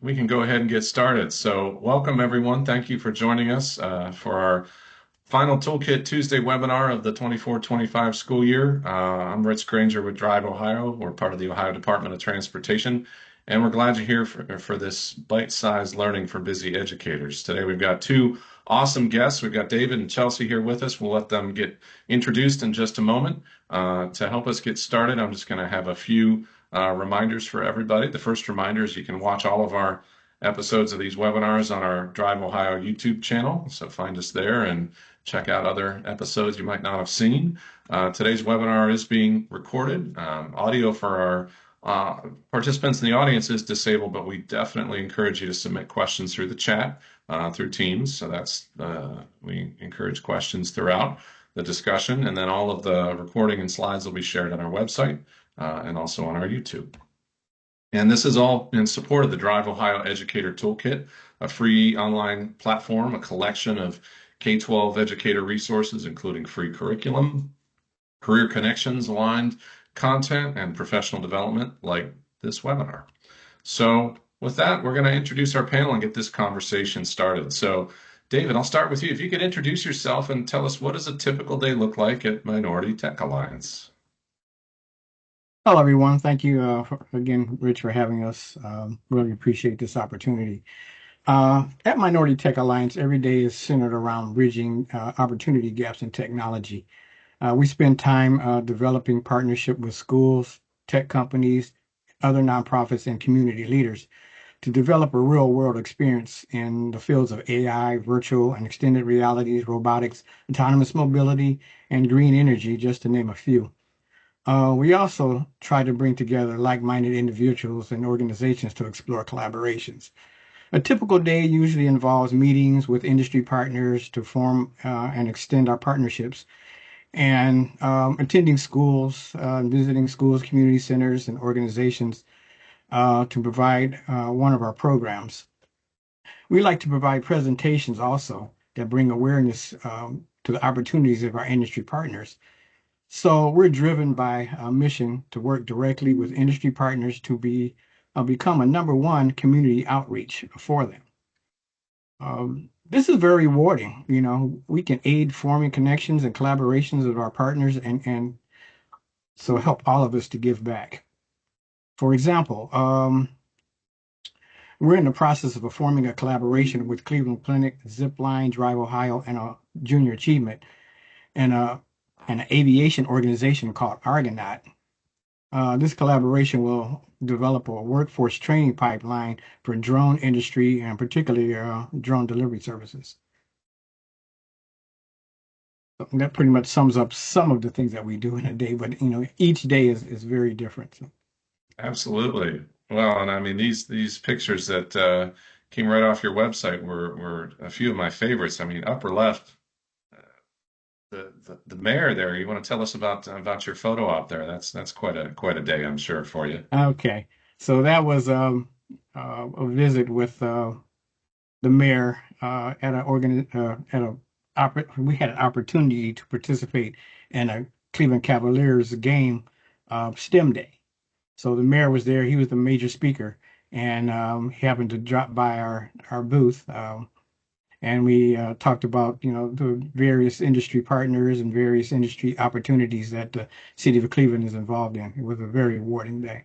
we can go ahead and get started. So, welcome everyone. Thank you for joining us for our final Toolkit Tuesday webinar of the 24-25 school year. I'm Rich Granger with DriveOhio. We're part of the Ohio Department of Transportation, and we're glad you're here for this bite-sized learning for busy educators. Today we've got two awesome guests. We've got David and Chelsey here with us. We'll let them get introduced in just a moment. To help us get started, I'm just going to have a few reminders for everybody. The first reminder is you can watch all of our episodes of these webinars on our DriveOhio YouTube channel. So find us there and check out other episodes you might not have seen. Today's webinar is being recorded. Audio for our participants in the audience is disabled, but we definitely encourage you to submit questions through the chat through Teams. So we encourage questions throughout the discussion, and then all of the recording and slides will be shared on our website and also on our YouTube. And this is all in support of the DriveOhio Educator Toolkit, a free online platform, a collection of K-12 educator resources, including free curriculum, career connections aligned content, and professional development like this webinar. So with that, we're going to introduce our panel and get this conversation started. So David, I'll start with you. If you could introduce yourself and tell us, what does a typical day look like at Minority Tech Alliance? Hello, everyone. Thank you again, Rich, for having us. Really appreciate this opportunity. At Minority Tech Alliance, every day is centered around bridging opportunity gaps in technology. We spend time developing partnership with schools, tech companies, other nonprofits, and community leaders to develop a real-world experience in the fields of AI, virtual and extended realities, robotics, autonomous mobility, and green energy, just to name a few. We also try to bring together like-minded individuals and organizations to explore collaborations. A typical day usually involves meetings with industry partners to form and extend our partnerships, and attending schools, visiting schools, community centers, and organizations to provide one of our programs. We like to provide presentations also that bring awareness to the opportunities of our industry partners. So we're driven by a mission to work directly with industry partners to become a number one community outreach for them. This is very rewarding. You know, we can aid forming connections and collaborations with our partners and so help all of us to give back. For example, we're in the process of forming a collaboration with Cleveland Clinic, Zipline, DriveOhio, and a Junior Achievement, and an aviation organization called Argonaut. This collaboration will develop a workforce training pipeline for drone industry and particularly drone delivery services. And that pretty much sums up some of the things that we do in a day, but you know, each day is very different. So. Absolutely. Well, and I mean, these pictures that came right off your website were a few of my favorites. I mean, upper left, the mayor there. You want to tell us about your photo op there? That's quite a day, I'm sure, for you. Okay, so that was a visit with the mayor at we had an opportunity to participate in a Cleveland Cavaliers game, STEM Day. So the mayor was there. He was the major speaker, and he happened to drop by our booth, and we talked about the various industry partners and various industry opportunities that the city of Cleveland is involved in. It was a very rewarding day.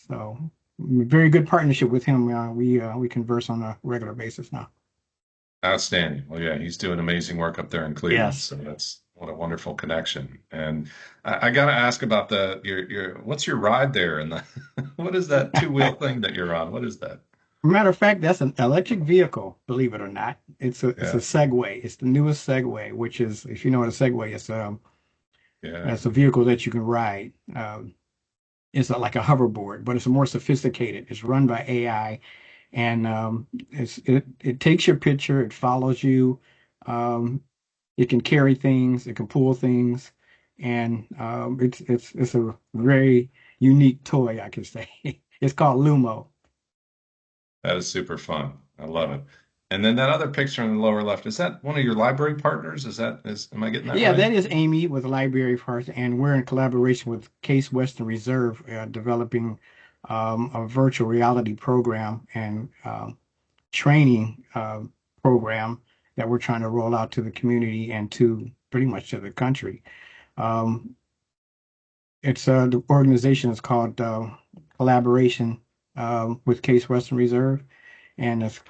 So very good partnership with him. We converse on a regular basis now. Outstanding. Well, yeah, he's doing amazing work up there in Cleveland. Yes. So that's what a wonderful connection. And I got to ask about your what's your ride there and what is that two-wheel thing that you're on? What is that? Matter of fact, that's an electric vehicle, believe it or not. It's a Yeah, Segway. It's the newest Segway, which is, if you know what a Segway is, yeah. it's a vehicle that you can ride. It's like a hoverboard, but it's more sophisticated. It's run by AI, and it takes your picture, it follows you, um, it can carry things, it can pull things, and it's a very unique toy, I can say. It's called Lumo. That is super fun. I love it. And then that other picture in the lower left, is that one of your library partners? Am I getting that Yeah, right? that is Amy with Library of Hearts, and we're in collaboration with Case Western Reserve, developing a virtual reality program and training program that we're trying to roll out to the community and to pretty much to the country. Um, the organization is called Collaboration with Case Western Reserve, and it's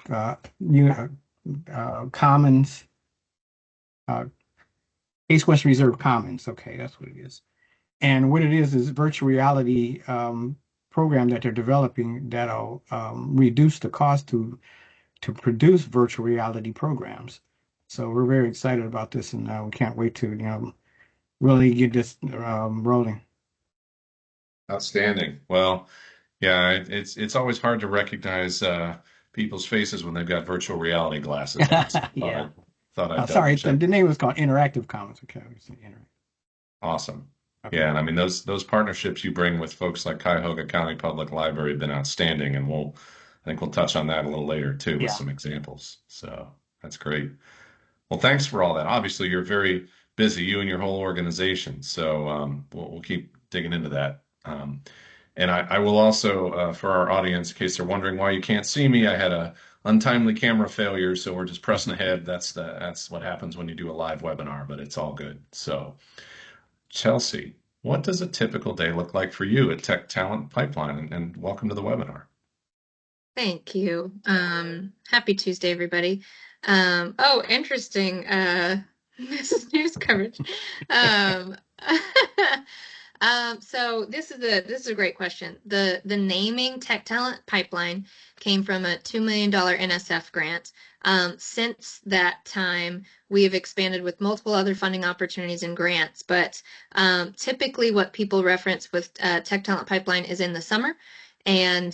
Commons, uh, Case Western Reserve Commons. Okay, that's what it is. And what it is virtual reality program that they're developing that'll reduce the cost to produce virtual reality programs. So we're very excited about this, and we can't wait to really get this rolling. Outstanding. Well, yeah, it's always hard to recognize people's faces when they've got virtual reality glasses on. So Yeah. thought I'd double Sorry, the, check. the name was called Interactive Commons. Okay, we say Interactive. Awesome. Okay. Yeah, and I mean those partnerships you bring with folks like Cuyahoga County Public Library have been outstanding, and I think we'll touch on that a little later too with Yeah. some examples. So that's great. Well, thanks for all that. Obviously, you're very busy, you and your whole organization. So we'll keep digging into that. And I will also, for our audience, in case they're wondering why you can't see me, I had a untimely camera failure, so we're just pressing ahead. That's what happens when you do a live webinar, but it's all good. So, Chelsey, what does a typical day look like for you at Tech Talent Pipeline? And welcome to the webinar. Thank you. Happy Tuesday, everybody. Oh, interesting. This is news coverage. Um, so this is a great question. The naming Tech Talent Pipeline came from a $2 million NSF grant. Since that time, we have expanded with multiple other funding opportunities and grants, but typically what people reference with Tech Talent Pipeline is in the summer. And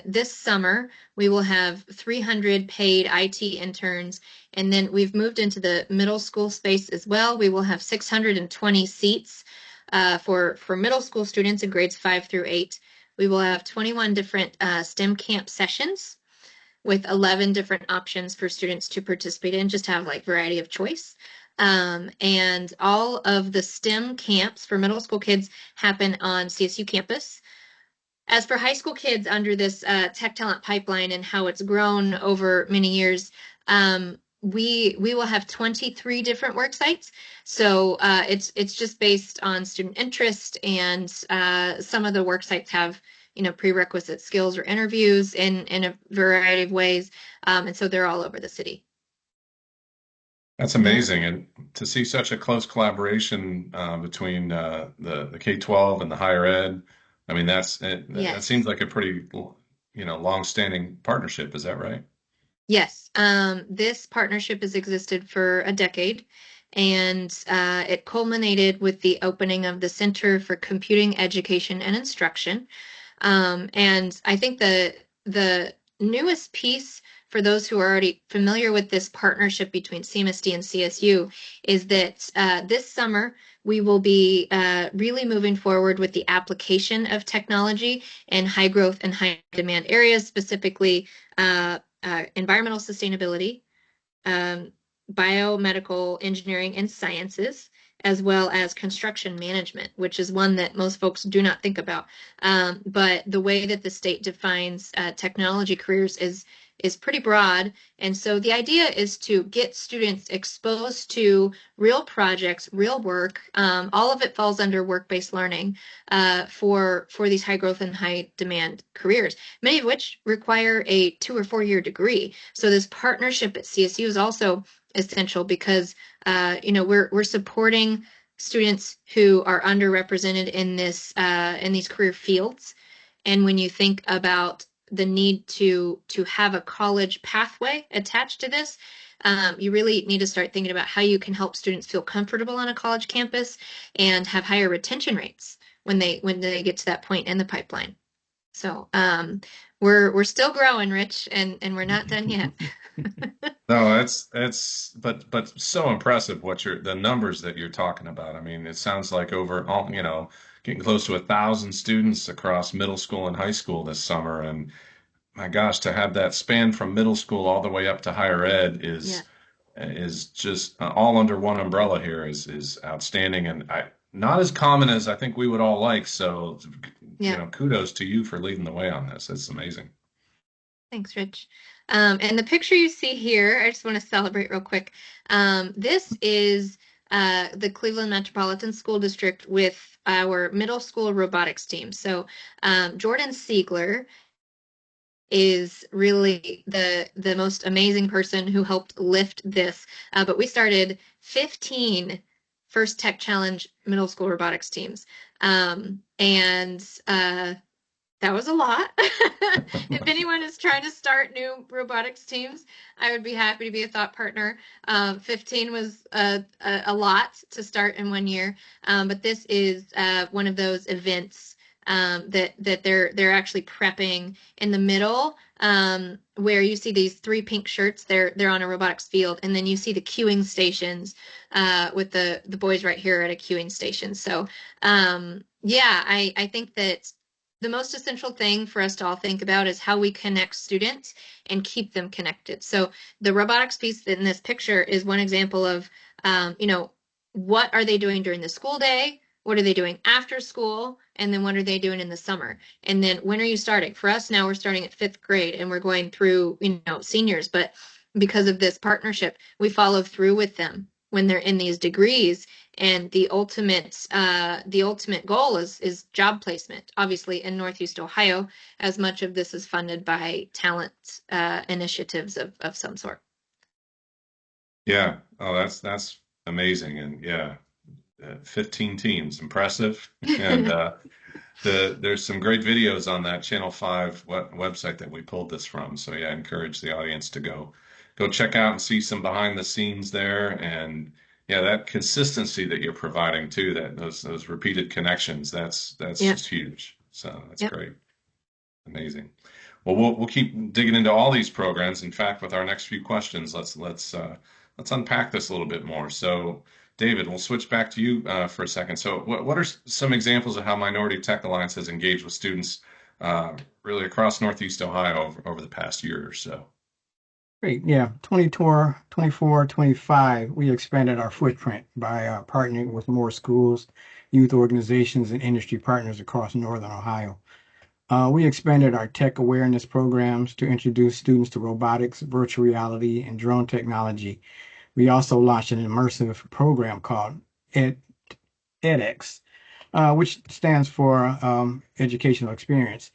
this summer, we will have 300 paid IT interns. And then we've moved into the middle school space as well. We will have 620 seats for middle school students in grades 5 through 8. We will have 21 different STEM camp sessions with 11 different options for students to participate in, just have like variety of choice. And all of the STEM camps for middle school kids happen on CSU campus. As for high school kids under this tech talent pipeline and how it's grown over many years, we will have 23 different work sites. So it's just based on student interest, and some of the work sites have prerequisite skills or interviews in a variety of ways, and so they're all over the city. That's Yeah. amazing, and to see such a close collaboration between the K-12 and the higher ed. I mean, that seems Yes. like a pretty, long-standing partnership. Is that right? Yes, this partnership has existed for a decade, and it culminated with the opening of the Center for Computing Education and Instruction. And I think the newest piece for those who are already familiar with this partnership between CMSD and CSU is that this summer we will be really moving forward with the application of technology in high growth and high demand areas, specifically environmental sustainability, um, biomedical engineering and sciences, as well as construction management, which is one that most folks do not think about. But the way that the state defines technology careers is pretty broad. And so the idea is to get students exposed to real projects, real work. All of it falls under work-based learning for these high growth and high demand careers, many of which require a 2 or 4 year degree. So this partnership at CSU is also essential because we're supporting students who are underrepresented in these career fields. And when you think about the need to have a college pathway attached to this, you really need to start thinking about how you can help students feel comfortable on a college campus and have higher retention rates when they get to that point in the pipeline. So we're still growing, Rich, and we're not done yet. No, but so impressive the numbers that you're talking about. I mean, it sounds like over all, getting close to 1,000 students across middle school and high school this summer. And my gosh, to have that span from middle school all the way up to higher ed Yeah. is just all under one umbrella here is outstanding, and not as common as I think we would all like. So Yeah. kudos to you for leading the way on this. It's amazing. Thanks, Rich. And the picture you see here, I just want to celebrate real quick. This is the Cleveland Metropolitan School District with our middle school robotics team. So Jordan Siegler is really the most amazing person who helped lift this. But we started 15 First Tech Challenge middle school robotics teams. And that was a lot. If anyone is trying to start new robotics teams, I would be happy to be a thought partner. 15 was a lot to start in 1 year, but this is one of those events that they're actually prepping in the middle, where you see these three pink shirts. They're on a robotics field, and then you see the queuing stations with the boys right here at a queuing station. So yeah, I think that the most essential thing for us to all think about is how we connect students and keep them connected. So the robotics piece in this picture is one example of, what are they doing during the school day? What are they doing after school? And then what are they doing in the summer? And then when are you starting? For us now, we're starting at fifth grade and we're going through, seniors. But because of this partnership, we follow through with them when they're in these degrees, and the ultimate goal is job placement, obviously in Northeast Ohio, as much of this is funded by talent initiatives of some sort. Yeah. Oh, that's amazing. And yeah, 15 teams, impressive. And there's some great videos on that Channel 5 website that we pulled this from. So yeah, I encourage the audience to go check out and see some behind the scenes there. And yeah, that consistency that you're providing too, that those repeated connections, that's Yeah. just huge. So that's Yep. great. Amazing. Well, we'll keep digging into all these programs. In fact, with our next few questions, let's unpack this a little bit more. So, David, we'll switch back to you for a second. So, what are some examples of how Minority Tech Alliance has engaged with students really across Northeast Ohio over the past year or so? Great. Yeah. 22, 24, 25, we expanded our footprint by partnering with more schools, youth organizations, and industry partners across Northern Ohio. We expanded our tech awareness programs to introduce students to robotics, virtual reality, and drone technology. We also launched an immersive program called edX, which stands for Educational Experience.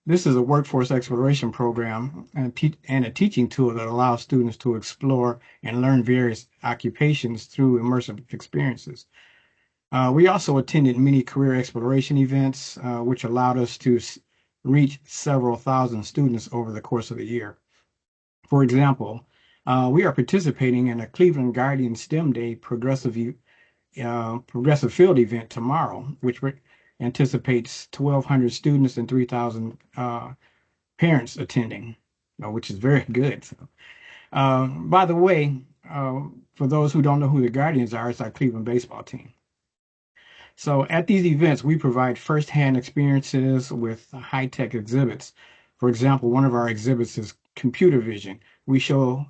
This is a workforce exploration program and a teaching tool that allows students to explore and learn various occupations through immersive experiences. We also attended many career exploration events, which allowed us to reach several thousand students over the course of the year. For example, we are participating in a Cleveland Guardian STEM Day progressive field event tomorrow, which anticipates 1,200 students and 3,000 parents attending, which is very good. So, by the way, for those who don't know who the Guardians are, it's our Cleveland baseball team. So at these events, we provide firsthand experiences with high-tech exhibits. For example, one of our exhibits is computer vision. We show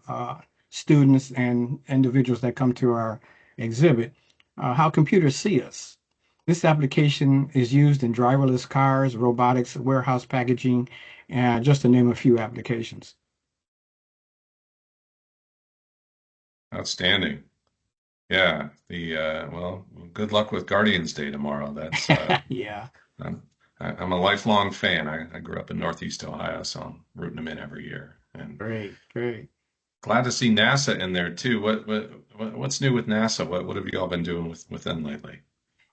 students and individuals that come to our exhibit how computers see us. This application is used in driverless cars, robotics, warehouse packaging, and just to name a few applications. Outstanding. Yeah. Well, good luck with Guardians Day tomorrow. That's Yeah, I'm, I'm a lifelong fan. I grew up in Northeast Ohio, so I'm rooting them in every year. And great, great. glad to see NASA in there too. What's new with NASA? What have you all been doing with them lately?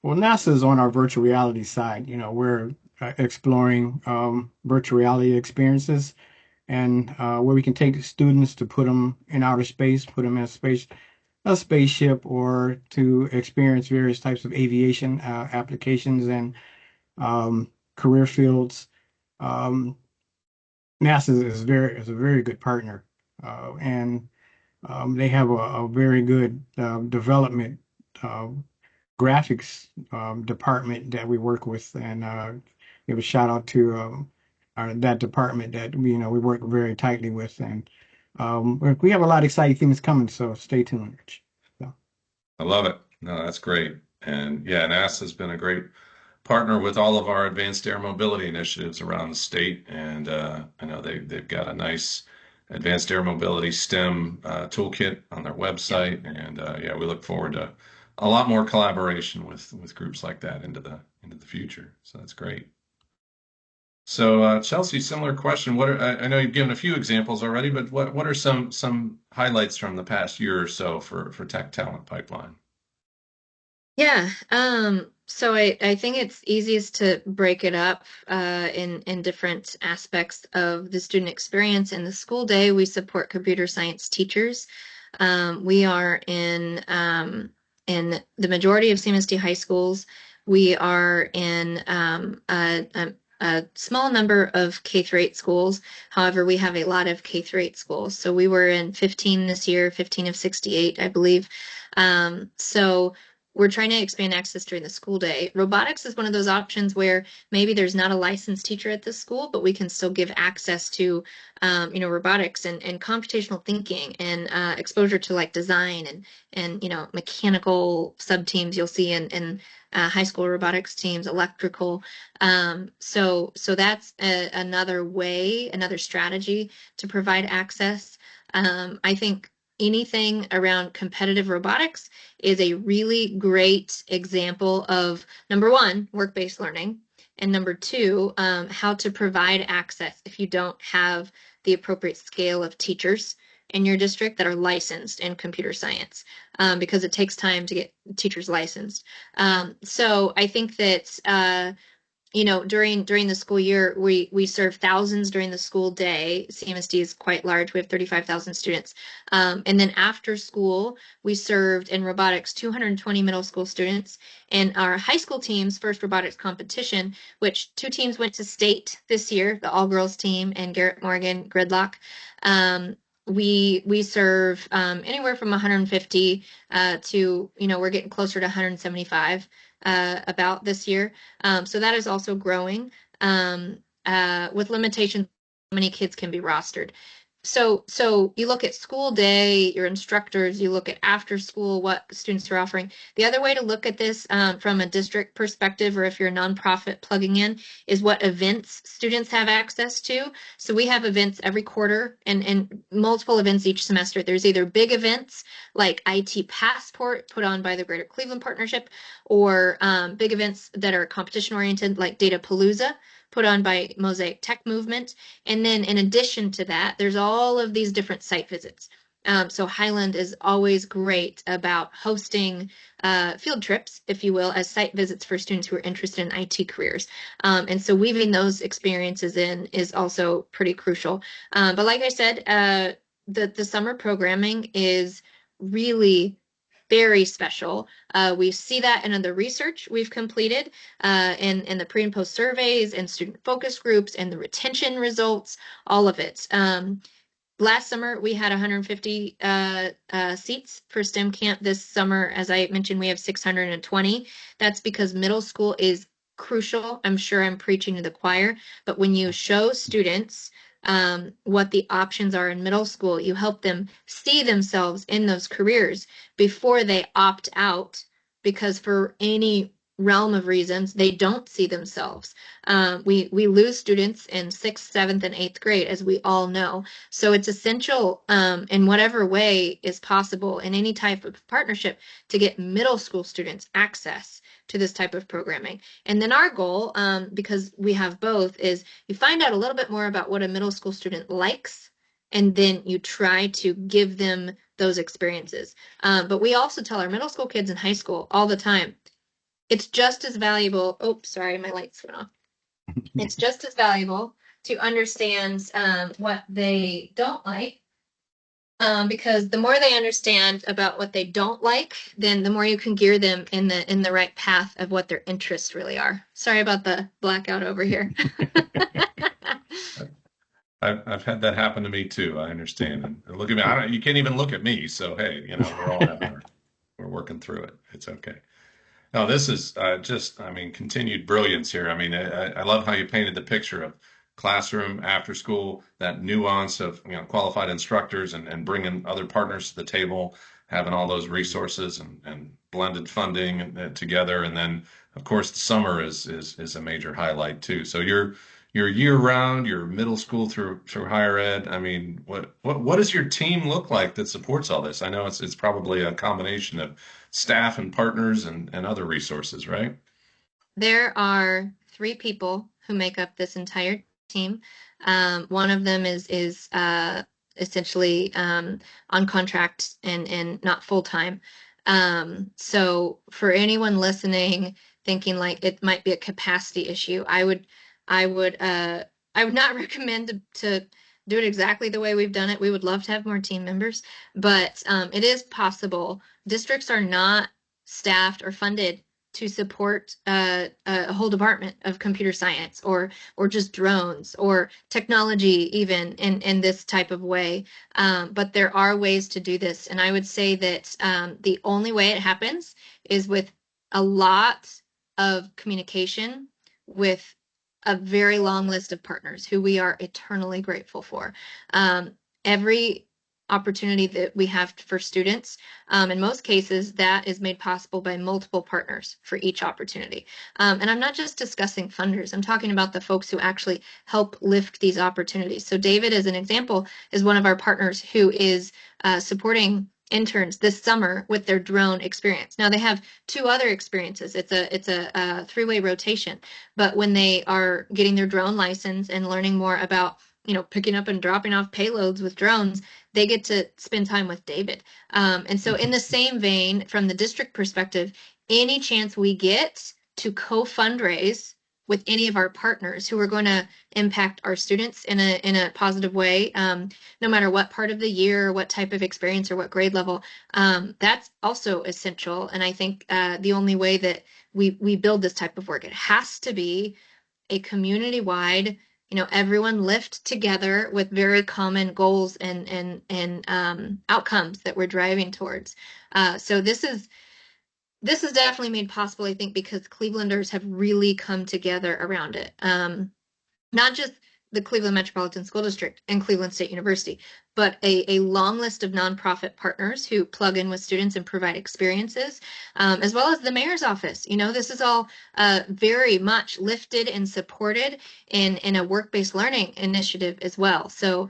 Well, NASA is on our virtual reality side. We're exploring virtual reality experiences and where we can take students to put them in outer space, put them in a spaceship, or to experience various types of aviation applications and career fields. Um, NASA is a very good partner, and they have a very good development uh, graphics department that we work with, and give a shout out to that department that we work very tightly with, and we have a lot of exciting things coming. So stay tuned, Rich. So, I love it. No, that's great. And yeah, NASA's been a great partner with all of our advanced air mobility initiatives around the state, and I know they've got a nice advanced air mobility STEM toolkit on their Yep. website, and yeah, we look forward to a lot more collaboration with groups like that into the future. So that's great. So, Chelsey, similar question. I know you've given a few examples already, but what are some highlights from the past year or so for Tech Talent Pipeline? Yeah, so I think it's easiest to break it up in different aspects of the student experience. In the school day, we support computer science teachers. We are in the majority of CMSD high schools. We are in a small number of K through 8 schools. However, we have a lot of K through 8 schools. So we were in 15 this year, 15 of 68, I believe. So we're trying to expand access during the school day. Robotics is one of those options where maybe there's not a licensed teacher at the school, but we can still give access to, robotics and computational thinking and exposure to like design and mechanical sub teams you'll see in high school robotics teams, electrical. So that's another way, another strategy to provide access. I think anything around competitive robotics is a really great example of number one, work-based learning, and number two, how to provide access if you don't have the appropriate scale of teachers in your district that are licensed in computer science, because it takes time to get teachers licensed. So I think that during the school year, we serve thousands during the school day. CMSD is quite large. We have 35,000 students. And then after school, we served in robotics 220 middle school students. And our high school team's first robotics competition, which two teams went to state this year, the all-girls team and Garrett Morgan Gridlock. We serve anywhere from 150 to, we're getting closer to 175 about this year. So that is also growing with limitations. How many kids can be rostered? So you look at school day, your instructors, you look at after school, what students are offering. The other way to look at this from a district perspective, or if you're a nonprofit plugging in, is what events students have access to. So we have events every quarter and multiple events each semester. There's either big events like IT Passport put on by the Greater Cleveland Partnership, or big events that are competition oriented like Data Palooza put on by Mosaic Tech Movement. And then in addition to that, there's all of these different site visits. So Highland is always great about hosting field trips, if you will, as site visits for students who are interested in IT careers. And so weaving those experiences in is also pretty crucial. But like I said, the summer programming is really very special. We see that in the research we've completed, in the pre and post surveys and student focus groups and the retention results, all of it. Last summer, we had 150 seats for STEM camp. This summer, as I mentioned, we have 620. That's because middle school is crucial. I'm sure I'm preaching to the choir, but when you show students what the options are in middle school, you help them see themselves in those careers before they opt out, because for any realm of reasons, they don't see themselves. We lose students in sixth, seventh, and eighth grade, as we all know. So it's essential in whatever way is possible in any type of partnership to get middle school students access to this type of programming. And then our goal, because we have both, is you find out a little bit more about what a middle school student likes, and then you try to give them those experiences. But we also tell our middle school kids and high school all the time, it's just as valuable. Oh, sorry, my lights went off. It's just as valuable to understand what they don't like, because the more they understand about what they don't like, then the more you can gear them in the right path of what their interests really are. Sorry about the blackout over here. I've had that happen to me too. I understand. And look at me. You can't even look at me. So hey, we're all we're working through it. It's okay. No, this is I mean, continued brilliance here. I mean, I love how you painted the picture of classroom, after school, that nuance of, qualified instructors and bringing other partners to the table, having all those resources and blended funding together, and then of course, the summer is a major highlight too. So you're year round, you're middle school through higher ed. I mean, what does your team look like that supports all this? I know it's probably a combination of staff and partners and other resources, right? There are three people who make up this entire team. One of them is essentially on contract and not full time. So for anyone listening, thinking like it might be a capacity issue, I would I would not recommend to do it exactly the way we've done it. We would love to have more team members, but it is possible. Districts are not staffed or funded to support a whole department of computer science or just drones or technology even in this type of way. But there are ways to do this, and I would say that the only way it happens is with a lot of communication with a very long list of partners who we are eternally grateful for. Every opportunity that we have for students. In most cases, that is made possible by multiple partners for each opportunity. And I'm not just discussing funders, I'm talking about the folks who actually help lift these opportunities. So David, as an example, is one of our partners who is supporting interns this summer with their drone experience. Now they have two other experiences. It's a three-way rotation, but when they are getting their drone license and learning more about picking up and dropping off payloads with drones, they get to spend time with David. And so, in the same vein, from the district perspective, any chance we get to co-fundraise with any of our partners who are going to impact our students in a positive way, no matter what part of the year, what type of experience, or what grade level, that's also essential. And I think the only way that we build this type of work, it has to be a community-wide, everyone lift together with very common goals and outcomes that we're driving towards. So this is definitely made possible, I think, because Clevelanders have really come together around it. Not just the Cleveland Metropolitan School District and Cleveland State University, but a long list of nonprofit partners who plug in with students and provide experiences, as well as the mayor's office. This is all very much lifted and supported in a work-based learning initiative as well. So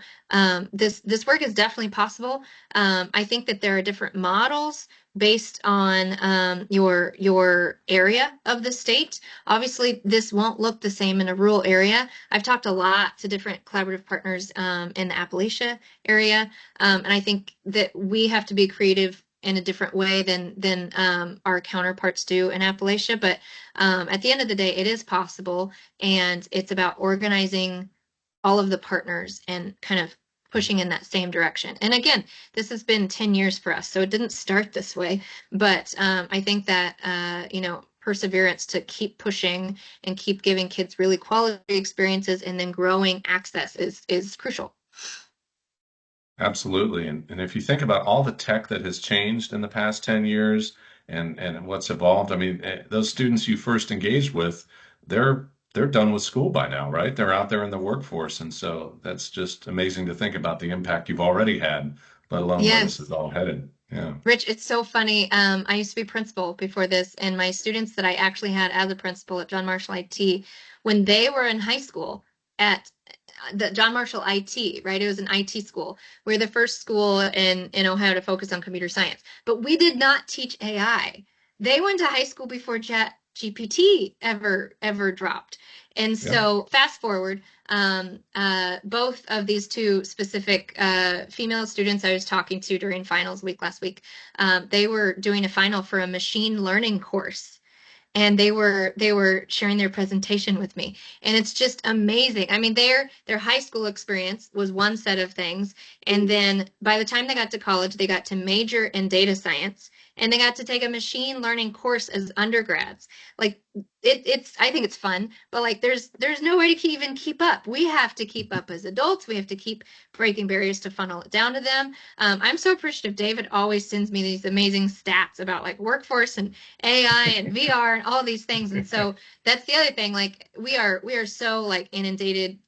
this work is definitely possible. I think that there are different models based on your area of the state. Obviously, this won't look the same in a rural area. I've talked a lot to different collaborative partners in the Appalachia area, and I think that we have to be creative in a different way than our counterparts do in Appalachia. But at the end of the day, it is possible, and it's about organizing all of the partners and kind of pushing in that same direction. And again, this has been 10 years for us, so it didn't start this way. But I think that, perseverance to keep pushing and keep giving kids really quality experiences and then growing access is crucial. Absolutely. And if you think about all the tech that has changed in the past 10 years and what's evolved, I mean, those students you first engaged with, they're done with school by now, right? They're out there in the workforce. And so that's just amazing to think about the impact you've already had, let alone where this is Yes. all headed. Yeah. Rich, it's so funny. I used to be principal before this, and my students that I actually had as a principal at John Marshall IT, when they were in high school at the John Marshall IT, right? It was an IT school. We're the first school in Ohio to focus on computer science, but we did not teach AI. They went to high school before Chat GPT ever dropped. And Yeah. so fast forward, both of these two specific female students I was talking to during finals week last week, they were doing a final for a machine learning course, and they were sharing their presentation with me, and it's just amazing. I mean, their high school experience was one set of things, and then by the time they got to college, they got to major in data science, and they got to take a machine learning course as undergrads. Like it's I think it's fun, but like there's no way to even keep up. We have to keep up as adults. We have to keep breaking barriers to funnel it down to them. I'm so appreciative. David always sends me these amazing stats about like workforce and AI and VR and all these things. And so that's the other thing. Like we are so like inundated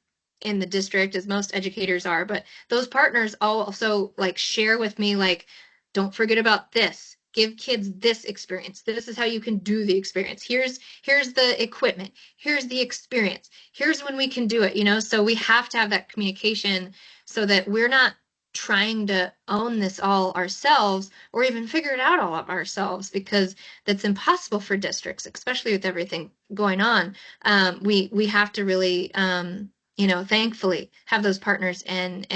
in the district as most educators are, but those partners also like share with me like, don't forget about this. give kids this experience. This is how you can do the experience. Here's the equipment. Here's the experience. Here's when we can do it, you know? So we have to have that communication so that we're not trying to own this all ourselves or even figure it out all of ourselves, because that's impossible for districts, especially with everything going on. We have to really thankfully have those partners and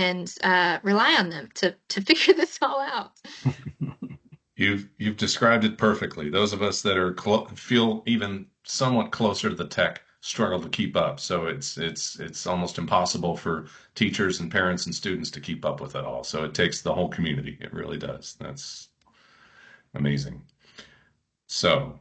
rely on them to figure this all out. You've described it perfectly. Those of us that are feel even somewhat closer to the tech struggle to keep up. So it's almost impossible for teachers and parents and students to keep up with it all. So it takes the whole community. It really does. That's amazing. So,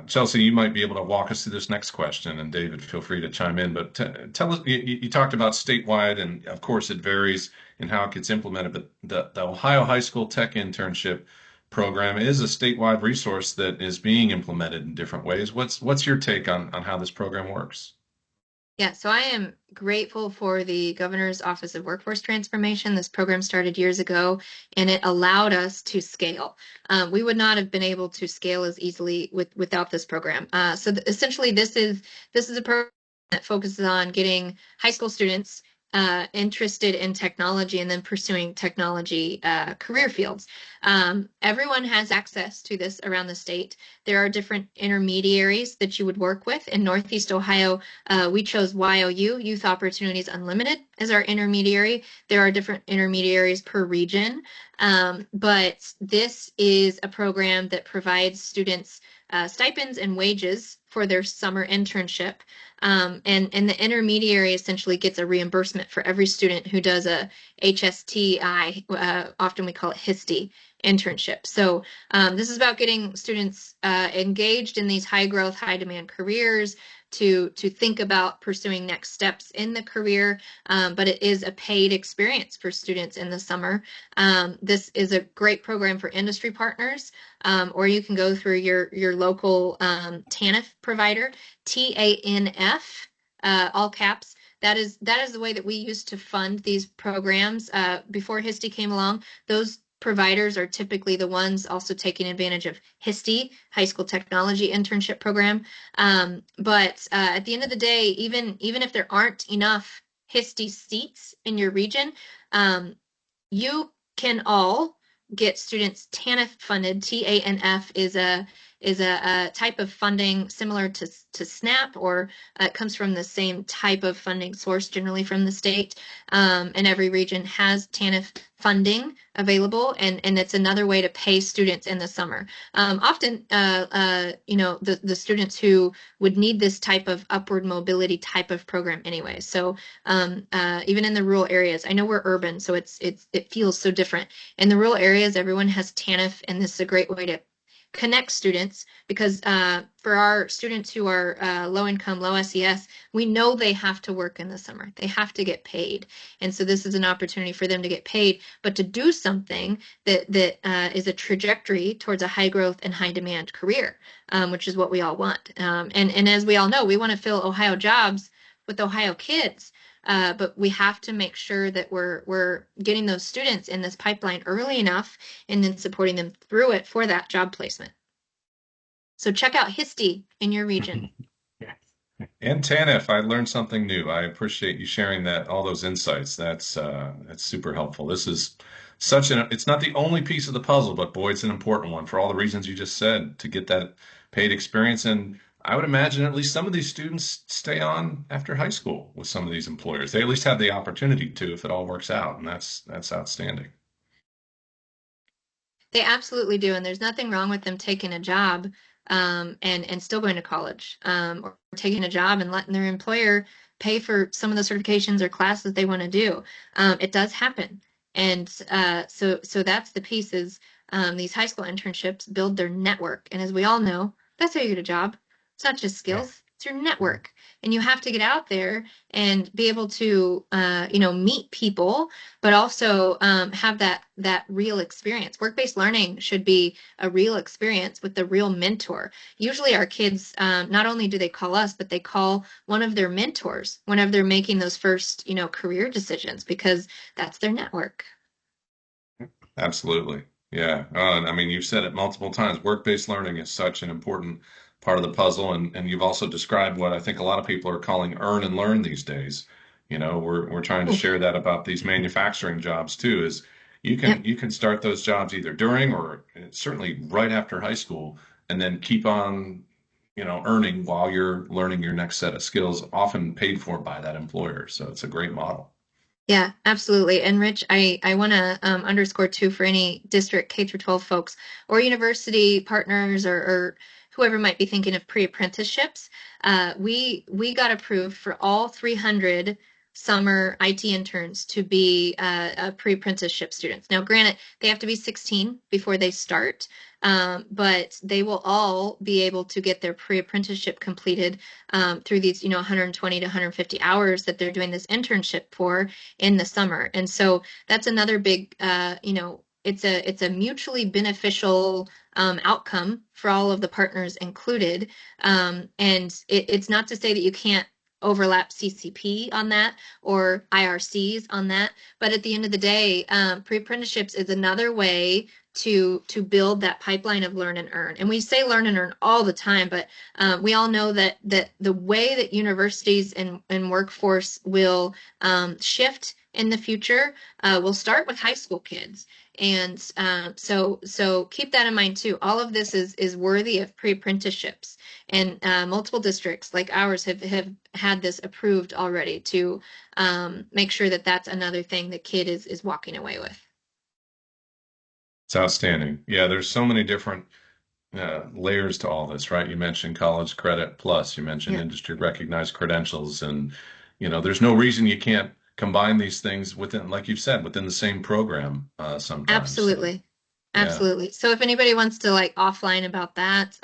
Chelsey, you might be able to walk us through this next question, and David, feel free to chime in. But tell us, you talked about statewide, and of course it varies in how it gets implemented. But the Ohio High School Tech Internship program is a statewide resource that is being implemented in different ways. What's your take on how this program works? Yeah, so I am grateful for the Governor's Office of Workforce Transformation. This program started years ago, and it allowed us to scale. We would not have been able to scale as easily without this program. So essentially, this is a program that focuses on getting high school students interested in technology and then pursuing technology career fields. Everyone has access to this around the state. There are different intermediaries that you would work with. In Northeast Ohio, we chose YOU, Youth Opportunities Unlimited, as our intermediary. There are different intermediaries per region, but this is a program that provides students stipends and wages for their summer internship. And the intermediary essentially gets a reimbursement for every student who does a HSTI, often we call it HISTE internship. So this is about getting students engaged in these high growth, high demand careers, to think about pursuing next steps in the career, but it is a paid experience for students in the summer. This is a great program for industry partners, or you can go through your local TANF provider, TANF, all caps. That is the way that we used to fund these programs before HISTE came along. Those providers are typically the ones also taking advantage of HISTE, High School Technology Internship Program. But at the end of the day, even if there aren't enough HISTE seats in your region, you can all get students TANF funded. TANF is a type of funding similar to SNAP, or it comes from the same type of funding source, generally from the state. And every region has TANF funding available, and it's another way to pay students in the summer. Often, the students who would need this type of upward mobility type of program anyway. So even in the rural areas, I know we're urban, so it feels so different. In the rural areas, everyone has TANF, and this is a great way to connect students, because for our students who are low income, low SES, we know they have to work in the summer. They have to get paid. And so this is an opportunity for them to get paid, but to do something that is a trajectory towards a high growth and high demand career, which is what we all want. And as we all know, we want to fill Ohio jobs with Ohio kids. But we have to make sure that we're getting those students in this pipeline early enough, and then supporting them through it for that job placement. So check out HISTE in your region. And TANF, I learned something new. I appreciate you sharing all those insights. That's super helpful. This is it's not the only piece of the puzzle, but boy, it's an important one for all the reasons you just said, to get that paid experience. And I would imagine at least some of these students stay on after high school with some of these employers. They at least have the opportunity to, if it all works out, and that's outstanding. They absolutely do, and there's nothing wrong with them taking a job and still going to college, or taking a job and letting their employer pay for some of the certifications or classes they want to do. It does happen, and so that's the piece. Is these high school internships build their network, and as we all know, that's how you get a job. It's not just skills; it's your network, and you have to get out there and be able to meet people, but also have that real experience. Work-based learning should be a real experience with the real mentor. Usually our kids, not only do they call us, but they call one of their mentors whenever they're making those first career decisions, because that's their network. Absolutely. Yeah. I mean, you've said it multiple times. Work-based learning is such an important part of the puzzle, and you've also described what I think a lot of people are calling earn and learn these days. We're trying to share that about these manufacturing jobs too, is Yep. you can start those jobs either during or certainly right after high school, and then keep on, earning while you're learning your next set of skills, often paid for by that employer. So it's a great model. Yeah, absolutely. And Rich, I want to underscore too for any district K through 12 folks or university partners or whoever might be thinking of pre-apprenticeships. We got approved for all 300 summer IT interns to be pre-apprenticeship students. Now, granted, they have to be 16 before they start, but they will all be able to get their pre-apprenticeship completed through these, 120 to 150 hours that they're doing this internship for in the summer. And so that's another big, it's a mutually beneficial outcome for all of the partners included. And it's not to say that you can't overlap CCP on that or IRCs on that, but at the end of the day, pre-apprenticeships is another way to build that pipeline of learn and earn. And we say learn and earn all the time, but we all know that the way that universities and workforce will shift in the future will start with high school kids. And so keep that in mind too. All of this is worthy of pre-apprenticeships, and multiple districts like ours have had this approved already to make sure that that's another thing the kid is walking away with. It's outstanding. Yeah, there's so many different layers to all this, right? You mentioned college credit plus, you mentioned Yeah, industry recognized credentials, and there's no reason you can't combine these things within, like you've said, within the same program sometimes. So absolutely. yeah, Absolutely. So if anybody wants to like offline about that,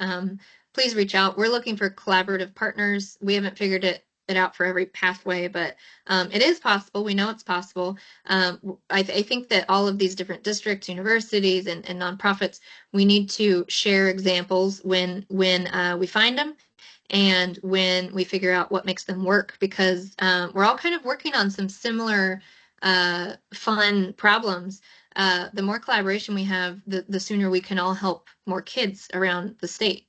please reach out. We're looking for collaborative partners. We haven't figured it out for every pathway, but it is possible. We know it's possible. I think that all of these different districts, universities, and nonprofits, we need to share examples when we find them and when we figure out what makes them work, because we're all kind of working on some similar fun problems. The more collaboration we have, the sooner we can all help more kids around the state.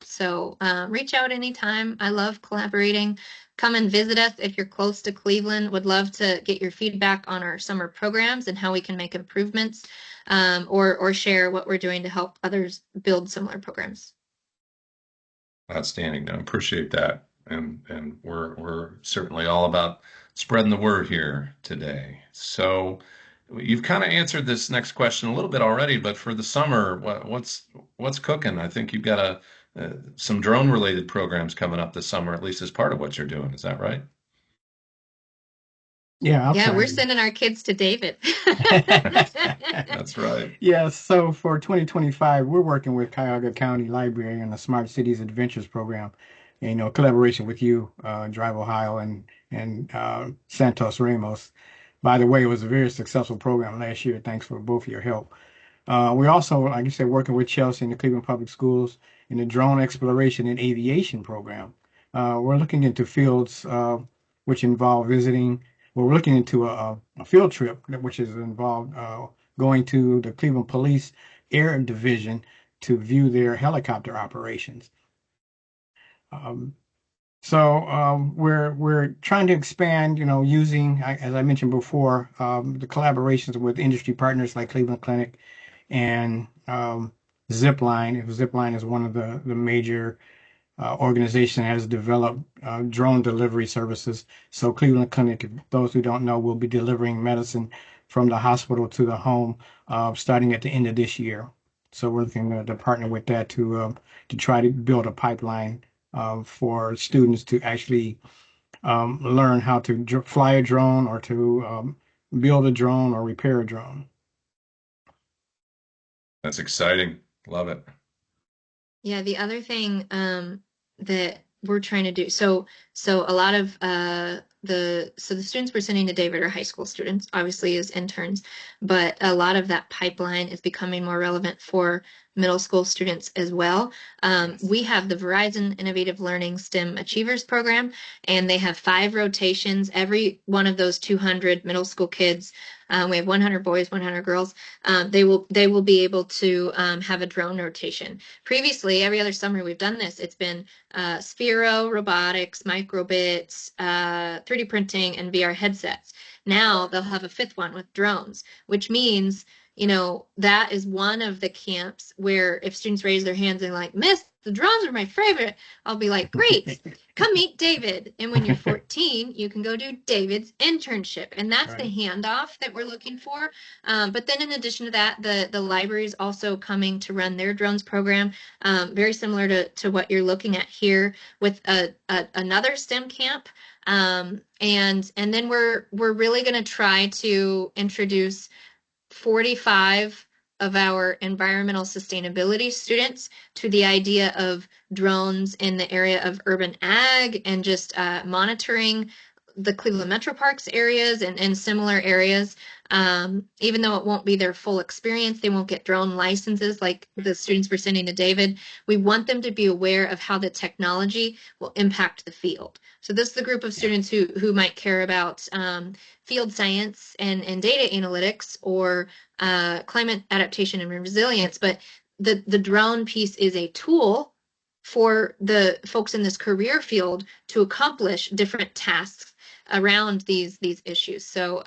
So reach out anytime. I love collaborating. Come and visit us if you're close to Cleveland. Would love to get your feedback on our summer programs and how we can make improvements, or share what we're doing to help others build similar programs. outstanding. I appreciate that. And we're certainly all about spreading the word here today. So you've kind of answered this next question a little bit already, but for the summer, what's cooking? I think you've got some drone related programs coming up this summer, at least as part of what you're doing. Is that right? Yeah, Yeah, we're absolutely. sending our kids to David. That's right. Yeah, so for 2025, we're working with Cuyahoga County Library on the Smart Cities Adventures program, collaboration with you, DriveOhio and Santos Ramos. By the way, it was a very successful program last year. Thanks for both of your help. We're also, like you said, working with Chelsey and the Cleveland Public Schools in the Drone Exploration and Aviation program. We're looking into fields which involve visiting. Well, we're looking into a field trip which is involved going to the Cleveland Police Air Division to view their helicopter operations. Um, so we're trying to expand, using, as I mentioned before, the collaborations with industry partners like Cleveland Clinic and Zipline. Zipline is one of the major organizations that has developed drone delivery services. So Cleveland Clinic, those who don't know, will be delivering medicine from the hospital to the home starting at the end of this year. So we're looking to partner with that to try to build a pipeline for students to actually learn how to fly a drone or to build a drone or repair a drone. That's exciting. Love it. Yeah, the other thing that we're trying to do, so a lot of the students we're sending to David are high school students, obviously as interns, but a lot of that pipeline is becoming more relevant for middle school students as well. Yes. We have the Verizon Innovative Learning STEM Achievers program, and they have 5 rotations. Every one of those 200 middle school kids, we have 100 boys, 100 girls. They will be able to have a drone rotation. Previously, every other summer we've done this. It's been Sphero, robotics, microbits, 3D printing, and VR headsets. Now they'll have a fifth one with drones, which means, that is one of the camps where if students raise their hands and like, Miss, the drones are my favorite, I'll be like, great, come meet David. And when you're 14, you can go do David's internship. And that's the Right. handoff that we're looking for. But then in addition to that, the library is also coming to run their drones program, very similar to what you're looking at here with another STEM camp. And then we're really going to try to introduce 45 of our environmental sustainability students to the idea of drones in the area of urban ag and just monitoring the Cleveland Metro Parks areas and similar areas. Even though it won't be their full experience, they won't get drone licenses like the students we're sending to David. We want them to be aware of how the technology will impact the field. So this is the group of Yeah. students who might care about field science and data analytics or climate adaptation and resilience. But the drone piece is a tool for the folks in this career field to accomplish different tasks around these issues. So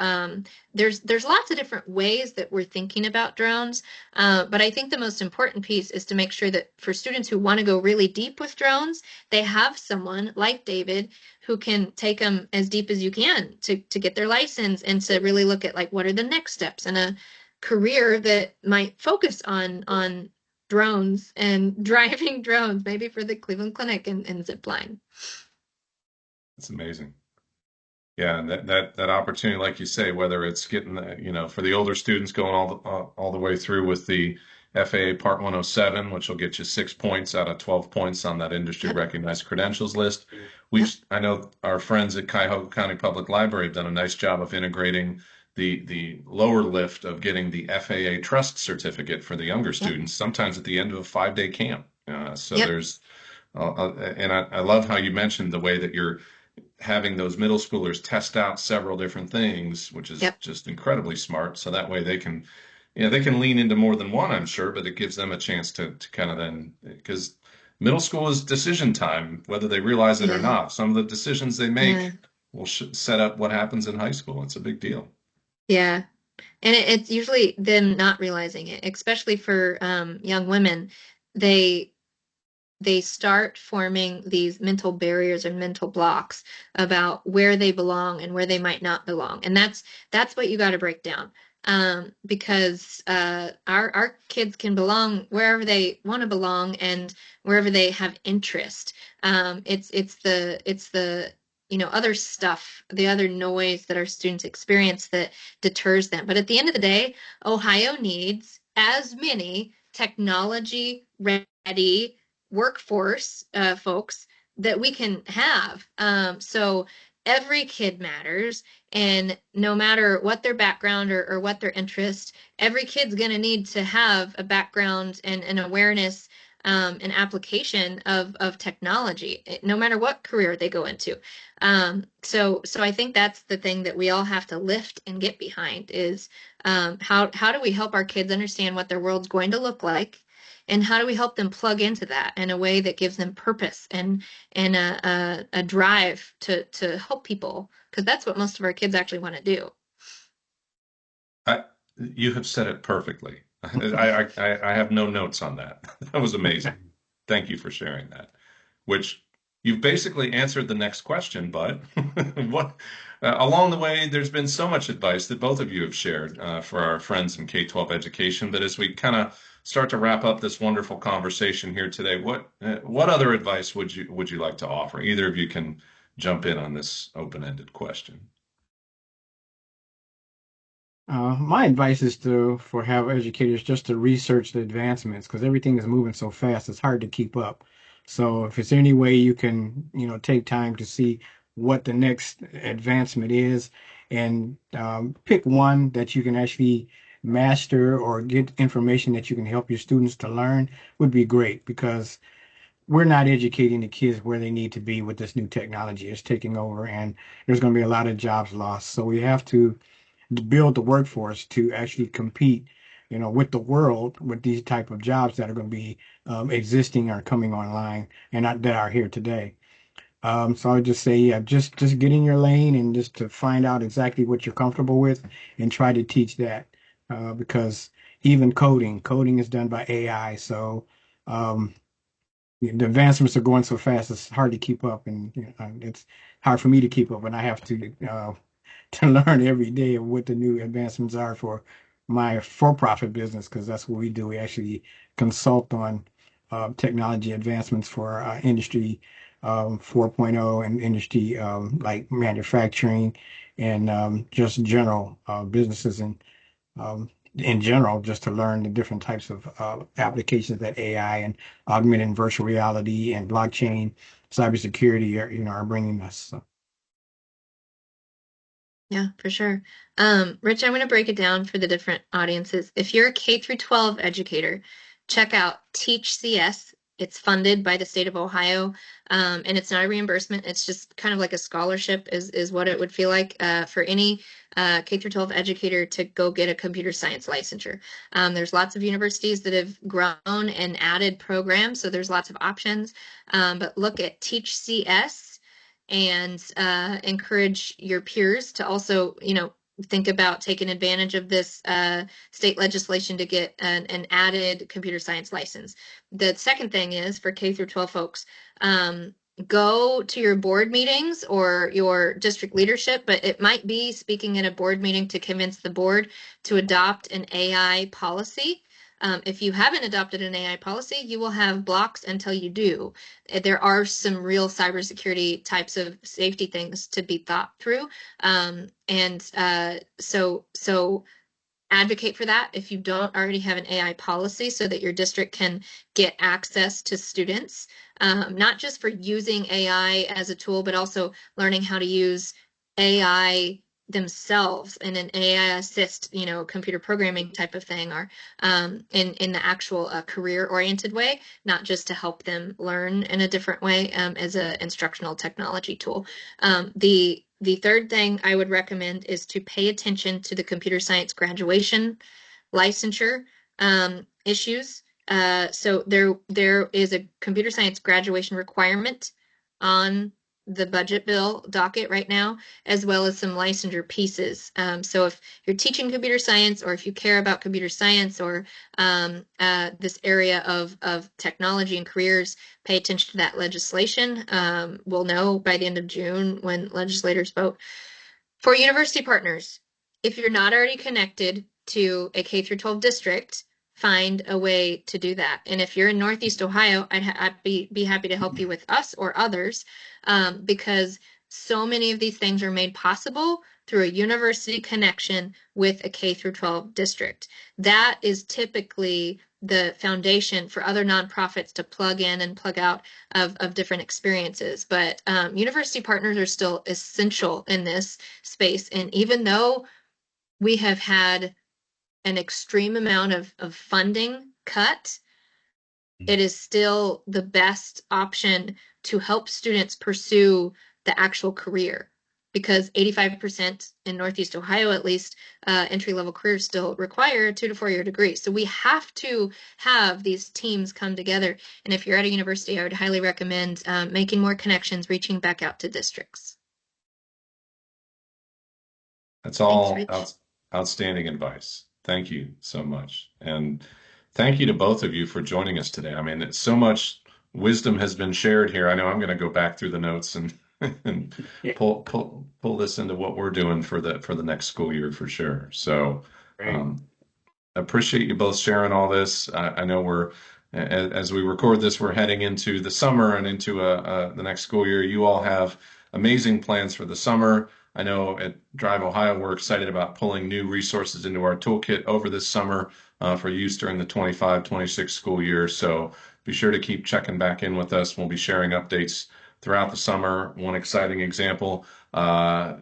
there's lots of different ways that we're thinking about drones, but I think the most important piece is to make sure that for students who want to go really deep with drones, they have someone like David who can take them as deep as you can to get their license and to really look at like what are the next steps in a career that might focus on drones and driving drones, maybe for the Cleveland Clinic and Zipline. It's amazing. Yeah, and that opportunity, like you say, whether it's getting for the older students going all the way through with the FAA Part 107, which will get you 6 points out of 12 points on that industry Yep. recognized credentials list. Yep. I know our friends at Cuyahoga County Public Library have done a nice job of integrating the lower lift of getting the FAA Trust certificate for the younger Yep. students, sometimes at the end of a 5-day camp. So Yep. there's, and I love how you mentioned the way that you're having those middle schoolers test out several different things, which is Yep. just incredibly smart. So that way they can lean into more than one, I'm sure, but it gives them a chance to kind of then, because middle school is decision time, whether they realize it or Yeah. not. Some of the decisions they Yeah. make will set up what happens in high school. It's a big deal. Yeah. And it's usually them not realizing it, especially for young women. They they start forming these mental barriers or mental blocks about where they belong and where they might not belong. And that's what you got to break down. Because our kids can belong wherever they want to belong and wherever they have interest. It's the other stuff, the other noise that our students experience that deters them. But at the end of the day, Ohio needs as many technology ready workforce folks that we can have. So every kid matters, and no matter what their background or what their interest, every kid's going to need to have a background and an awareness and application of technology, no matter what career they go into. So I think that's the thing that we all have to lift and get behind is how do we help our kids understand what their world's going to look like, and how do we help them plug into that in a way that gives them purpose and a drive to help people, because that's what most of our kids actually want to do. I, you have said it perfectly. I have no notes on that. That was amazing. Thank you for sharing that. Which you've basically answered the next question, but what along the way, there's been so much advice that both of you have shared for our friends in K-12 education. But as we kind of start to wrap up this wonderful conversation here today, what other advice would you like to offer? Either of you can jump in on this open-ended question. My advice is for have educators just to research the advancements because everything is moving so fast, it's hard to keep up. So if it's any way you can, take time to see what the next advancement is and pick one that you can actually master or get information that you can help your students to learn would be great, because we're not educating the kids where they need to be with this new technology. It's taking over, and there's going to be a lot of jobs lost. So we have to build the workforce to actually compete, with the world, with these type of jobs that are going to be existing or coming online and that are here today. So I would just say, yeah, just get in your lane and just to find out exactly what you're comfortable with and try to teach that. Because even coding is done by AI. So um, the advancements are going so fast, it's hard to keep up, and it's hard for me to keep up, and I have to learn every day of what the new advancements are for my for-profit business, because that's what we do. We actually consult on technology advancements for industry 4.0 and industry like manufacturing and just general businesses and um, in general, just to learn the different types of applications that AI and augmented and virtual reality and blockchain, cybersecurity are bringing us. So. Yeah, for sure. Rich, I'm going to break it down for the different audiences. If you're a K through 12 educator, check out Teach CS. It's funded by the state of Ohio, and it's not a reimbursement. It's just kind of like a scholarship is what it would feel like for any K through 12 educator to go get a computer science licensure. There's lots of universities that have grown and added programs, so there's lots of options. But look at Teach CS and encourage your peers to also, think about taking advantage of this state legislation to get an added computer science license. The second thing is for K through 12 folks, go to your board meetings or your district leadership, but it might be speaking at a board meeting to convince the board to adopt an AI policy. If you haven't adopted an AI policy, you will have blocks until you do. There are some real cybersecurity types of safety things to be thought through. So advocate for that if you don't already have an AI policy so that your district can get access to students, not just for using AI as a tool, but also learning how to use AI themselves in an AI assist, computer programming type of thing, or in the actual career oriented way, not just to help them learn in a different way as an instructional technology tool. The third thing I would recommend is to pay attention to the computer science graduation licensure issues. So there is a computer science graduation requirement on the budget bill docket right now, as well as some licensure pieces. So if you're teaching computer science, or if you care about computer science or this area of technology and careers, pay attention to that legislation. We'll know by the end of June when legislators vote. For university partners, if you're not already connected to a K through 12 district, find a way to do that. And if you're in Northeast Ohio, I'd be happy to help you with us or others, because so many of these things are made possible through a university connection with a K through 12 district. That is typically the foundation for other nonprofits to plug in and plug out of different experiences. But university partners are still essential in this space. And even though we have had an extreme amount of funding cut, it is still the best option to help students pursue the actual career, because 85% in Northeast Ohio, at least, entry-level careers still require a 2 to 4 year degree. So we have to have these teams come together. And if you're at a university, I would highly recommend making more connections, reaching back out to districts. That's Thanks, all Rich. outstanding advice. Thank you so much. And thank you to both of you for joining us today. I mean, so much wisdom has been shared here. I know I'm going to go back through the notes and and Yeah, pull this into what we're doing for the next school year for sure. So great. um, appreciate you both sharing all this. I know as we record this, we're heading into the summer and into the next school year. You all have amazing plans for the summer. I know at Drive Ohio, we're excited about pulling new resources into our toolkit over this summer for use during the 25-26 school year. So be sure to keep checking back in with us. We'll be sharing updates throughout the summer. One exciting example,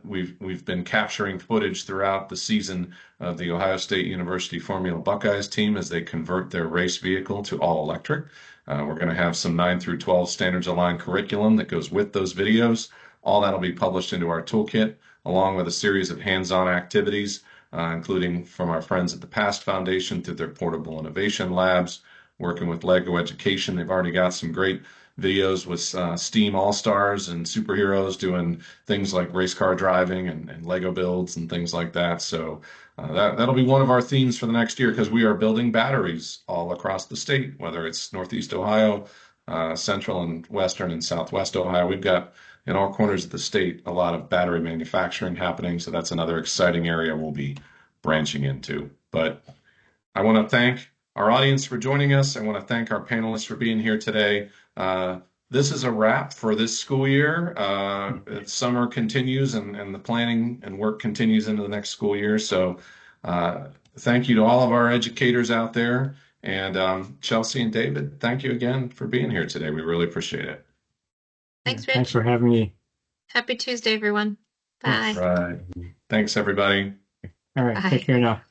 we've been capturing footage throughout the season of the Ohio State University Formula Buckeyes team as they convert their race vehicle to all electric. We're going to have some 9 through 12 standards aligned curriculum that goes with those videos. All that'll be published into our toolkit, along with a series of hands-on activities, including from our friends at the Past Foundation through their portable innovation labs, working with Lego Education. They've already got some great videos with Steam All-Stars and superheroes doing things like race car driving and Lego builds and things like that. So that'll be one of our themes for the next year because we are building batteries all across the state, whether it's Northeast Ohio, Central and Western and Southwest Ohio. We've got in all corners of the state a lot of battery manufacturing happening. So that's another exciting area we'll be branching into. But I want to thank our audience for joining us. I want to thank our panelists for being here today. This is a wrap for this school year. Summer continues and the planning and work continues into the next school year. So thank you to all of our educators out there. And Chelsey and David, thank you again for being here today. We really appreciate it. Thanks, Rich. Thanks for having me. Happy Tuesday, everyone. Bye. Right. Thanks, everybody. All right. Bye. Take care now.